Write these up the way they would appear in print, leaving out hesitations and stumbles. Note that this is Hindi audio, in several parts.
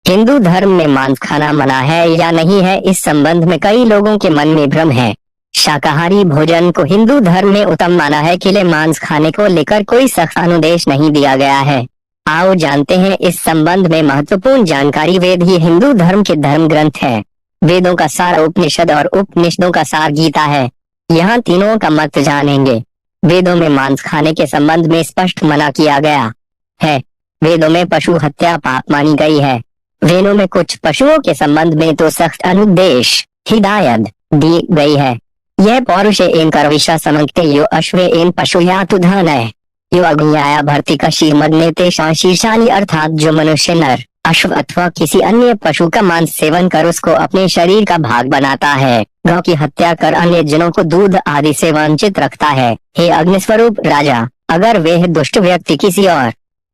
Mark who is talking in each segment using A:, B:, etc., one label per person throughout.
A: हिंदू धर्म में मांस खाना मना है या नहीं है, इस संबंध में कई लोगों के मन में भ्रम है। शाकाहारी भोजन को हिंदू धर्म में उत्तम माना है, केवल मांस खाने को लेकर कोई सख्त अनुदेश नहीं दिया गया है। आओ जानते हैं इस संबंध में महत्वपूर्ण जानकारी। वेद ही हिंदू धर्म के धर्म ग्रंथ है। वेदों का सार उपनिषद और उपनिषदों का सार गीता है। यहाँ तीनों का मत जानेंगे। वेदों में मांस खाने के संबंध में स्पष्ट मना किया गया है। वेदों में पशु हत्या पाप मानी गई है। वेदों में कुछ पशुओं के संबंध में तो सख्त अनुदेश हिदायत दी गई है। यह पौरुष एन करविशा समझते यो अश्वे एन पशु या तुधन है। यो अग्निया भर्ती का शीर्मदने तेषां शीर्षानि, अर्थात जो मनुष्य नर अश्व अथवा किसी अन्य पशु का मांस सेवन कर उसको अपने शरीर का भाग बनाता है, गौ की हत्या कर अन्य जनों को दूध आदि से वंचित रखता है। हे अग्निस्वरूप राजा, अगर वह दुष्ट व्यक्ति किसी और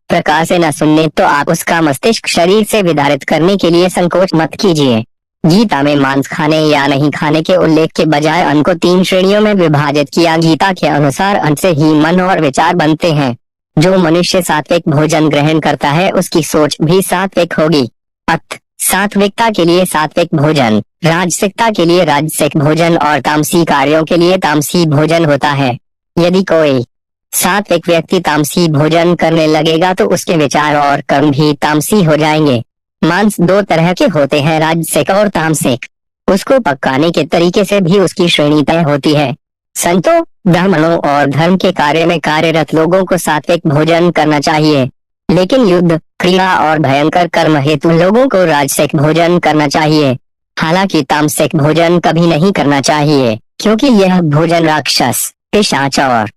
A: प्रकार से न सुनने तो आप उसका मस्तिष्क शरीर से विदारित करने के लिए संकोच मत कीजिए। गीता में मांस खाने या नहीं खाने के उल्लेख के बजाय अन्न को 3 श्रेणियों में विभाजित किया। गीता के अनुसार अन्न से ही मन और विचार बनते हैं। जो मनुष्य सात्विक भोजन ग्रहण करता है उसकी सोच भी सात्विक होगी। अत सात्विकता के लिए सात्विक भोजन, राजसिकता के लिए राजसिक भोजन और तामसी कार्यों के लिए तामसी भोजन होता है। यदि कोई सात्विक व्यक्ति तामसी भोजन करने लगेगा तो उसके विचार और कर्म भी तामसी हो जाएंगे। मांस 2 तरह के होते हैं, राजसिक और तामसिक। उसको पकाने के तरीके से भी उसकी श्रेणी तय होती है। संतों, ब्राह्मणों और धर्म के कार्य में कार्यरत लोगों को सात्विक भोजन करना चाहिए, लेकिन युद्ध, क्रिया और भयंकर कर्म हेतु लोगों को राजसिक भोजन करना चाहिए। हालांकि तामसिक भोजन कभी नहीं करना चाहिए, क्योंकि यह भोजन राक्षस, पिशाच और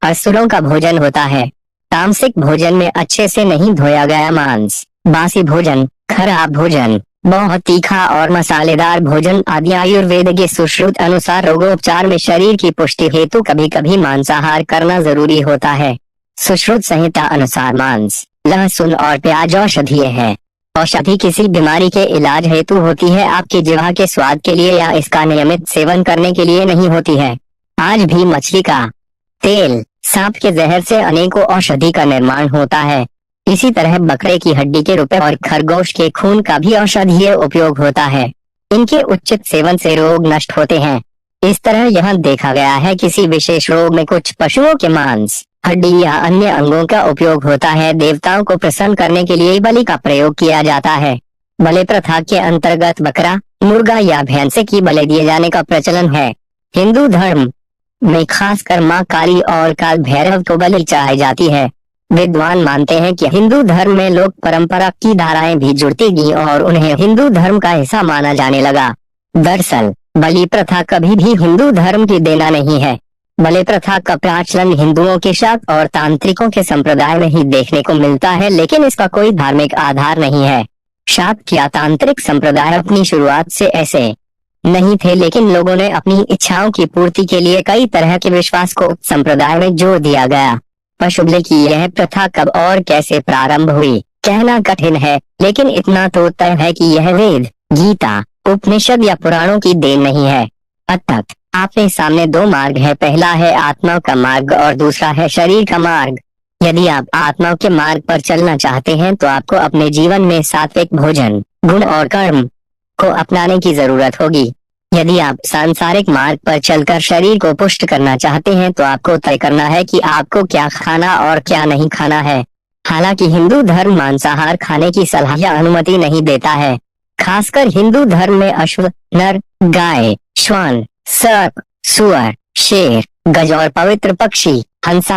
A: असुरों का भोजन होता है। तामसिक भोजन में अच्छे से नहीं धोया गया मांस, बासी भोजन, खराब भोजन, बहुत तीखा और मसालेदार भोजन आदि आयुर्वेद के सुश्रुत अनुसार रोगोपचार में शरीर की पुष्टि हेतु कभी कभी मांसाहार करना जरूरी होता है। सुश्रुत संहिता अनुसार मांस, लहसुन और प्याज औषधीय है। औषधि किसी बीमारी के इलाज हेतु होती है, आपकी जिह्वा के स्वाद के लिए या इसका नियमित सेवन करने के लिए नहीं होती है। आज भी मछली का तेल, सांप के जहर से अनेकों औषधि का निर्माण होता है। इसी तरह बकरे की हड्डी के रुपए और खरगोश के खून का भी औषधीय उपयोग होता है। इनके उचित सेवन से रोग नष्ट होते हैं। इस तरह यह देखा गया है किसी विशेष रोग में कुछ पशुओं के मांस, हड्डी या अन्य अंगों का उपयोग होता है। देवताओं को प्रसन्न करने के लिए बलि का प्रयोग किया जाता है। बलि प्रथा के अंतर्गत बकरा, मुर्गा या भैंसे की बलि दिए जाने का प्रचलन है। हिंदू धर्म में खासकर मां काली और काल भैरव को बलि चढ़ाई जाती है। विद्वान मानते हैं कि हिंदू धर्म में लोक परंपरा की धाराएं भी जुड़ती गई और उन्हें हिंदू धर्म का हिस्सा माना जाने लगा। दरअसल बलि प्रथा कभी भी हिंदू धर्म की देना नहीं है। बलि प्रथा का प्रचलन हिंदुओं के शाक्त और तांत्रिकों के संप्रदाय में ही देखने को मिलता है, लेकिन इसका कोई धार्मिक आधार नहीं है। शाक्त या तांत्रिक संप्रदाय अपनी शुरुआत से ऐसे नहीं थे, लेकिन लोगों ने अपनी इच्छाओं की पूर्ति के लिए कई तरह के विश्वास को संप्रदाय में जोड़ दिया गया। पशुबलि की यह प्रथा कब और कैसे प्रारंभ हुई कहना कठिन है, लेकिन इतना तो तय है कि यह वेद, गीता, उपनिषद या पुराणों की देन नहीं है। अतः आपके सामने 2 मार्ग है, पहला है आत्मा का मार्ग और दूसरा है शरीर का मार्ग। यदि आप आत्मा के मार्ग पर चलना चाहते हैं तो आपको अपने जीवन में सात्विक भोजन, गुण और कर्म को अपनाने की जरूरत होगी। यदि आप सांसारिक मार्ग पर चलकर शरीर को पुष्ट करना चाहते हैं तो आपको तय करना है कि आपको क्या खाना और क्या नहीं खाना है। हालांकि हिंदू धर्म मांसाहार खाने की सलाह या अनुमति नहीं देता है। खासकर हिंदू धर्म में अश्व, नर, गाय, श्वान, सर्प, सुअर, शेर, गज और पवित्र पक्षी, हंसा